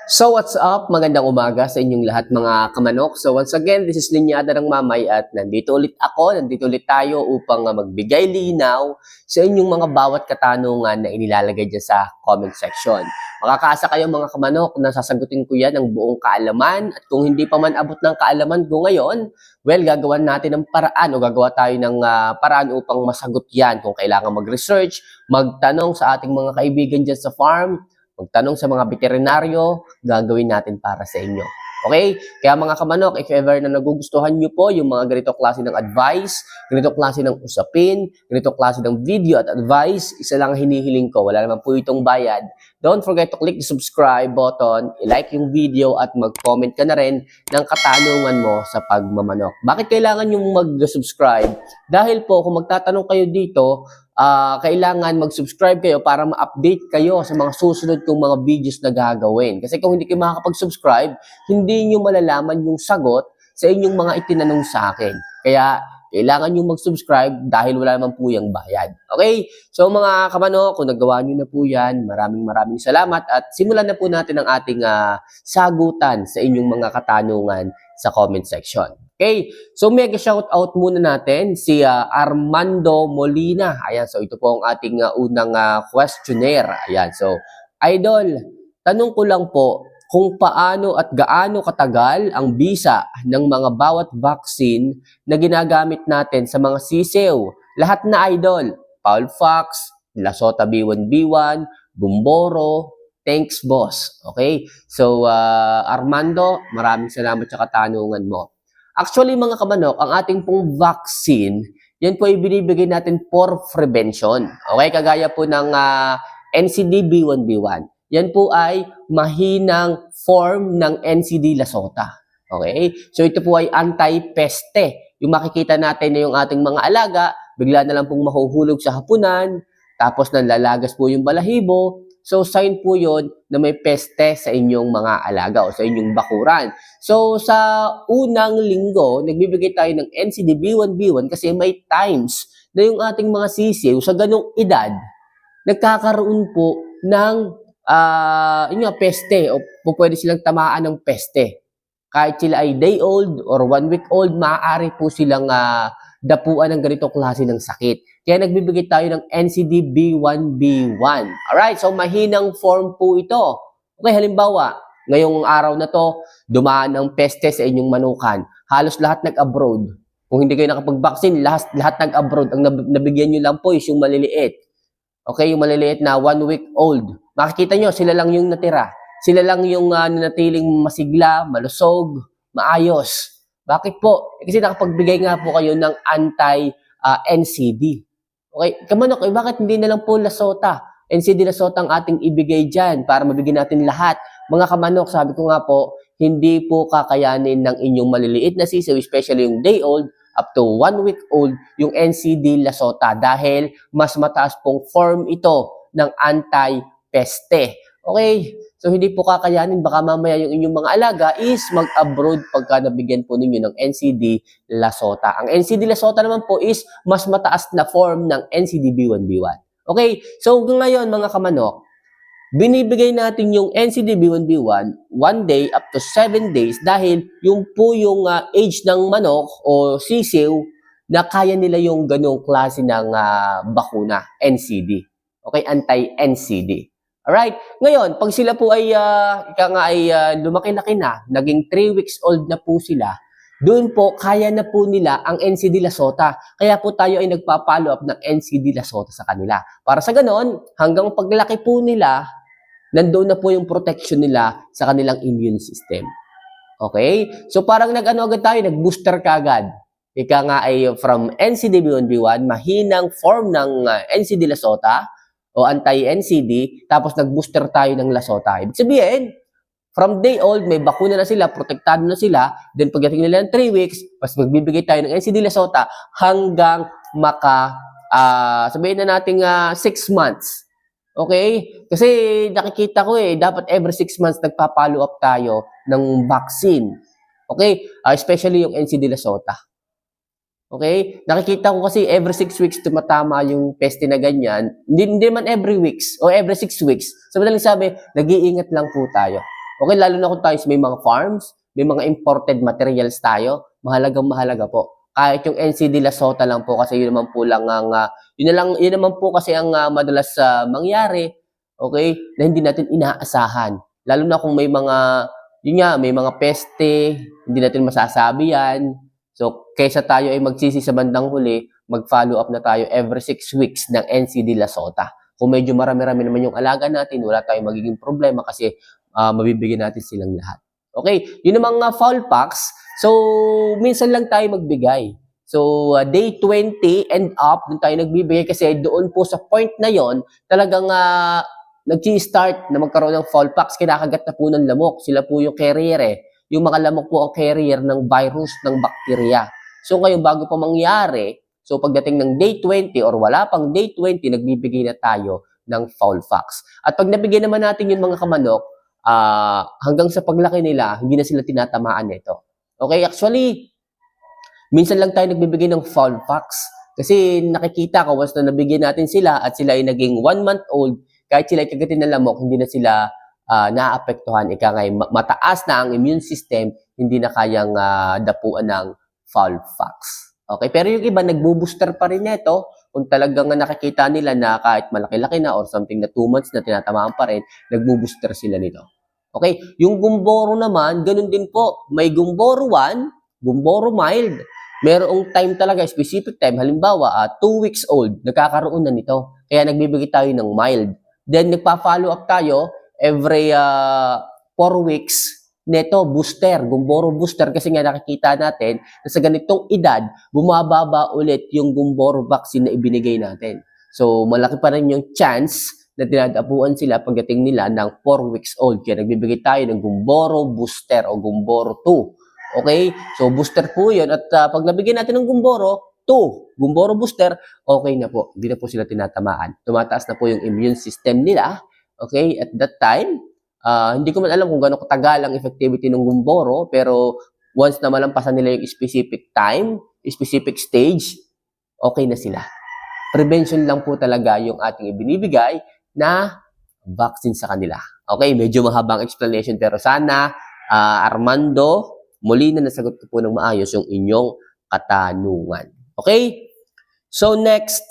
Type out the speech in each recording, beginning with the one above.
So what's up? Magandang umaga sa inyong lahat mga kamanok. So once again, this is Linyada ng Mamay at nandito ulit tayo upang magbigay linaw sa inyong mga bawat katanungan na inilalagay dyan sa comment section. Makakaasa kayo mga kamanok na sasagutin ko yan ng buong kaalaman at kung hindi pa man abot ng kaalaman ko ngayon, well, gagawan natin ng paraan o gagawa tayo ng paraan upang masagot yan. Kung kailangan mag-research, magtanong sa ating mga kaibigan dyan sa farm, magtanong sa mga veterinaryo, gagawin natin para sa inyo. Okay? Kaya mga kamanok, if ever na nagugustuhan nyo po yung mga ganito klase ng advice, ganito klase ng usapin, ganito klase ng video at advice, isa lang hinihiling ko, wala naman po itong bayad. Don't forget to click the subscribe button, i-like yung video at mag-comment ka na rin ng katanungan mo sa pagmamanok. Bakit kailangan yung mag-subscribe? Dahil po kung magtatanong kayo dito, kailangan mag-subscribe kayo para ma-update kayo sa mga susunod kong mga videos na gagawin. Kasi kung hindi kayo makakapag-subscribe, hindi nyo malalaman yung sagot sa inyong mga itinanong sa akin. Kaya, kailangan nyo mag-subscribe dahil wala naman po yung bayad. Okay? So mga kamano, kung nagawa nyo na po yan, maraming salamat at simulan na po natin ang ating sagutan sa inyong mga katanungan sa comment section. Okay, so mega shoutout muna natin si Armando Molina. Ayan, so ito po ang ating unang questionnaire. Ayan, so Idol, tanong ko lang po kung paano at gaano katagal ang bisa ng mga bawat vaccine na ginagamit natin sa mga sisiw. Lahat na Idol, Paulfox, Lasota B1B1, Bumboro, thanks boss. Okay, so Armando, maraming salamat sa katanungan mo. Actually, mga kamanok, ang ating pong vaccine, yan po ay binibigay natin for prevention. Okay, kagaya po ng NCD B1B1. Yan po ay mahinang form ng NCD Lasota. Okay, so ito po ay anti-peste. Yung makikita natin na yung ating mga alaga, bigla na lang pong mahuhulog sa hapunan, tapos nanlalagas po yung balahibo. So, sign po yun na may peste sa inyong mga alaga o sa inyong bakuran. So, sa unang linggo, nagbibigay tayo ng NCD B1B1 kasi may times na yung ating mga sisiw sa ganong edad, nagkakaroon po ng peste o pwede silang tamaan ng peste. Kahit sila ay day old or 1 week old, maaari po silang dapuan ng ganitong klase ng sakit. Kaya nagbibigay tayo ng NCD B1B1. Alright, so mahinang form po ito. Okay, halimbawa, ngayong araw na to, dumaan ng peste sa inyong manukan. Halos lahat nag-abroad. Kung hindi kayo nakapag-vaccine, lahat nag-abroad. Ang nabigyan nyo lang po is yung maliliit. Okay, yung maliliit na 1 week old. Makikita nyo, sila lang yung natira. Sila lang yung nanatiling masigla, malusog, maayos. Bakit po? Kasi nakapagbigay nga po kayo ng anti-NCD. Okay, kamanok, bakit hindi na lang po Lasota? NCD Lasota ang ating ibigay dyan para mabigyan natin lahat. Mga kamanok, sabi ko nga po, hindi po kakayanin ng inyong maliliit na sisiw, especially yung day old, up to 1 week old, yung NCD Lasota dahil mas mataas pong form ito ng anti-peste. Okay, so hindi po kakayanin, baka mamaya yung inyong mga alaga is mag-abroad pagka nabigyan po ninyo ng NCD Lasota. Ang NCD Lasota naman po is mas mataas na form ng NCD B1B1. Okay, so ngayon mga kamanok, binibigay natin yung NCD B1B1 1 day up to 7 days dahil yung po yung age ng manok o sisiw na kaya nila yung ganong klase ng bakuna, NCD. Okay, anti-NCD. Alright, ngayon, pag sila po ay, lumaki-laki na, naging 3 weeks old na po sila, doon po, kaya na po nila ang NCD Lasota. Kaya po tayo ay nagpa-follow up ng NCD Lasota sa kanila. Para sa ganon, hanggang paglaki po nila, nandoon na po yung protection nila sa kanilang immune system. Okay? So parang agad tayo, nag-booster ka agad. Ika nga ay from NCD B1B1, mahinang form ng NCD Lasota, o anti-NCD, tapos nag-booster tayo ng Lasota. Ibig sabihin, from day old, may bakuna na sila, protektado na sila, then pagdating nila ng 3 weeks, mas magbibigay tayo ng NCD Lasota hanggang sabihin na natin 6 months. Okay? Kasi nakikita ko dapat every 6 months nagpa-follow up tayo ng vaccine. Okay? Especially yung NCD Lasota. Okay? Nakikita ko kasi every 6 weeks tumatama yung peste na ganyan. Hindi man every weeks o every 6 weeks. So, madaling sabi, nag-iingat lang po tayo. Okay, lalo na kung tayo may mga farms, may mga imported materials tayo, mahalagang-mahalaga po. Kahit yung NC de la Sota lang po kasi yun naman po lang ang yun naman po kasi ang madalas mangyari, okay, na hindi natin inaasahan. Lalo na kung may mga yun nga, may mga peste, hindi natin masasabi yan. So, kaysa tayo ay magsisi sa bandang huli, mag-follow up na tayo every 6 weeks ng NC de la Sota. Kung medyo marami-rami naman yung alaga natin, wala tayong magiging problema kasi mabibigyan natin silang lahat. Okay, yun ang mga fowl packs. So, minsan lang tayo magbigay. So, day 20 and up, dun tayo nagbibigay kasi doon po sa point na yon talagang nag-start na magkaroon ng fowl packs, kinakagat na po ng lamok. Sila po yung carrier eh. Yung mga lamok po ang carrier ng virus, ng bakterya. So, ngayon, bago pa mangyari, so pagdating ng day 20 or wala pang day 20, nagbibigay na tayo ng fowl packs. At pag nabigyan naman natin yung mga kamanok, hanggang sa paglaki nila, hindi na sila tinatamaan nito. Okay, actually, minsan lang tayo nagbibigay ng fowl packs. Kasi nakikita ko, once na nabigyan natin sila at sila ay naging 1 month old, kahit sila ay kagatin ng lamok, hindi na sila naapektuhan. Ika nga, mataas na ang immune system, hindi na kayang dapuan ng fowl packs. Okay, pero yung iba, nagbo-booster pa rin nito. Kung talagang nakikita nila na kahit malaki-laki na or something na 2 months na tinatamaan pa rin, nagbo-booster sila nito. Okay, yung gumboro naman, ganun din po. May gumboro 1, gumboro mild. Merong time talaga, specific time. Halimbawa, 2 weeks old, nagkakaroon na nito. Kaya nagbibigay tayo ng mild. Then, nagpa-follow up tayo every 4 weeks. Neto, booster, gumboro booster. Kasi nga nakikita natin na sa ganitong edad, bumababa ulit yung gumboro vaccine na ibinigay natin. So, malaki pa rin yung chance na dinadapuan sila pagdating nila ng 4 weeks old. Kaya nagbibigay tayo ng gumboro booster o gumboro 2. Okay? So, booster po yun. At pag nabigyan natin ng gumboro 2, gumboro booster, okay na po. Hindi na po sila tinatamaan. Tumataas na po yung immune system nila. Okay? At that time, hindi ko man alam kung gaano katagal ang effectivity ng gumboro, pero once na malampasan nila yung specific time, specific stage, okay na sila. Prevention lang po talaga yung ating ibinibigay na vaccine sa kanila. Okay, medyo mahabang explanation pero sana, Armando, muli na nasagot ko po ng maayos yung inyong katanungan. Okay? So next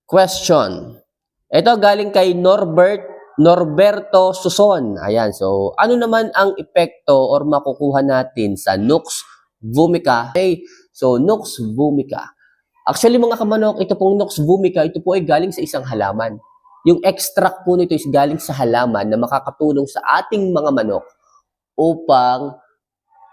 question. Ito galing kay Norberto Suson. Ayan, so ano naman ang epekto or makukuha natin sa Nux vomica? Okay, so Nux vomica. Actually mga kamanok, ito pong Nux vomica, ito po ay galing sa isang halaman. Yung extract po nito is galing sa halaman na makakatulong sa ating mga manok upang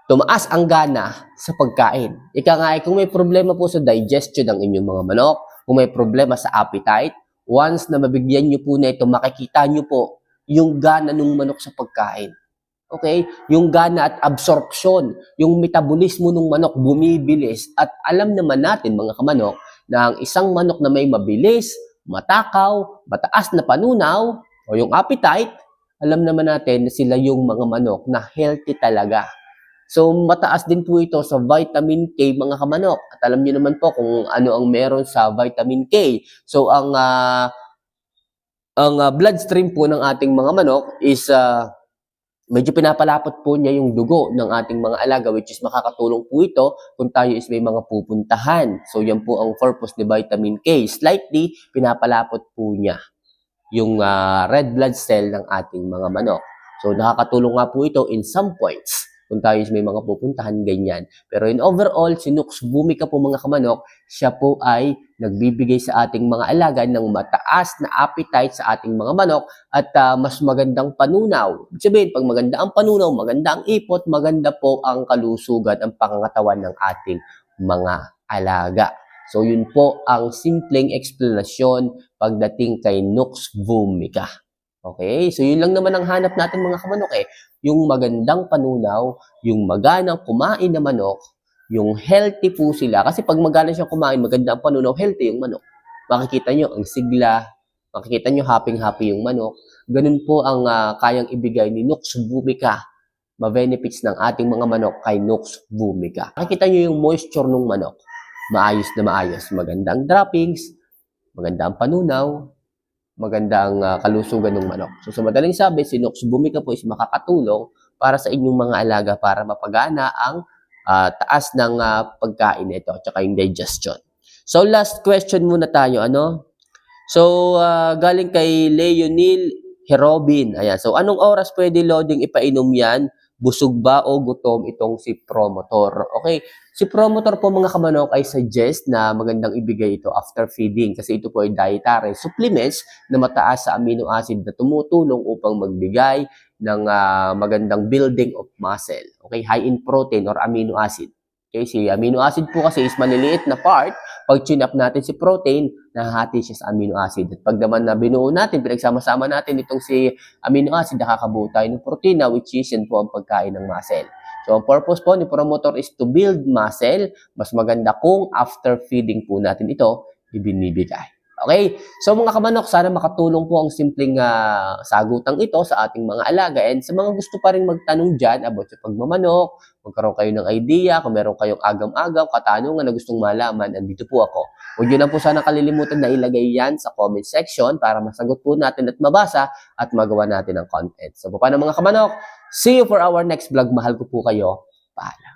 tumaas ang gana sa pagkain. Ika nga, kung may problema po sa digestion ng inyong mga manok, kung may problema sa appetite, once na mabigyan nyo po na ito, makikita nyo po yung gana ng manok sa pagkain. Okay? Yung gana at absorption, yung metabolismo ng manok bumibilis. At alam naman natin mga kamanok na ang isang manok na may mabilis, matakaw, mataas na panunaw, o yung appetite, alam naman natin na sila yung mga manok na healthy talaga. So, mataas din po ito sa vitamin K mga kamanok. At alam niyo naman po kung ano ang meron sa vitamin K. So, ang bloodstream po ng ating mga manok is medyo pinapalapot po niya yung dugo ng ating mga alaga, which is makakatulong po ito kung tayo is may mga pupuntahan. So, yan po ang purpose ni vitamin K. Slightly, pinapalapot po niya yung red blood cell ng ating mga manok. So, nakakatulong nga po ito in some points kung tayo is may mga pupuntahan, ganyan. Pero in overall, si Nux vomica po mga kamanok, siya po ay nagbibigay sa ating mga alaga ng mataas na appetite sa ating mga manok at mas magandang panunaw. Ibig sabihin, pag maganda ang panunaw, maganda ang ipot, maganda po ang kalusugan, ang pangangatawan ng ating mga alaga. So, yun po ang simpleng explanation pagdating kay Nux vomica. Okay? So, yun lang naman ang hanap natin mga kamanok eh. Yung magandang panunaw, yung maganang kumain na manok, yung healthy po sila. Kasi pag magana siyang kumain, maganda ang panunaw, healthy yung manok. Makikita nyo ang sigla, makikita nyo happy-happy yung manok. Ganun po ang kayang ibigay ni Nux vomica. Ma-benefits ng ating mga manok kay Nux vomica. Makikita nyo yung moisture ng manok. Maayos na maayos. Magandang droppings, magandang panunaw, magandang kalusugan ng manok. So, sa madaling sabi, si Nux vomica po is makakatulong para sa inyong mga alaga para mapagana ang taas ng pagkain nito at saka yung digestion. So last question muna tayo, ano? So galing kay Leonil Herobin. Ayan. So anong oras pwede loading ipainom yan? Busog ba o gutom itong si Promotor? Okay. Si Promotor po mga kamanok ay suggest na magandang ibigay ito after feeding kasi ito po ay dietary supplements na mataas sa amino acid na tumutulong upang magbigay ng magandang building of muscle. Okay, high in protein or amino acid. Okay, si amino acid po kasi is maliliit na part. Pag chin-up natin si protein, nahahati siya sa amino acid. At pag naman na binuo natin, pinagsama-sama natin itong si amino acid, nakakabuo tayo ng protina, which is yan po ang pagkain ng muscle. So, ang purpose po ni Promotor is to build muscle. Mas maganda kung after feeding po natin ito, ibinibigay. Okay? So, mga kamanok, sana makatulong po ang simpleng sagutang ito sa ating mga alaga. And sa mga gusto pa rin magtanong dyan about sa pagmamanok, magkaroon kayo ng idea, kung meron kayong agam-agaw, katanungan na gustong malaman, andito po ako. Huwag nyo lang po sana kalilimutan na ilagay yan sa comment section para masagot po natin at mabasa at magawa natin ang content. So, paano mga kamanok? See you for our next vlog. Mahal ko po kayo. Paalam.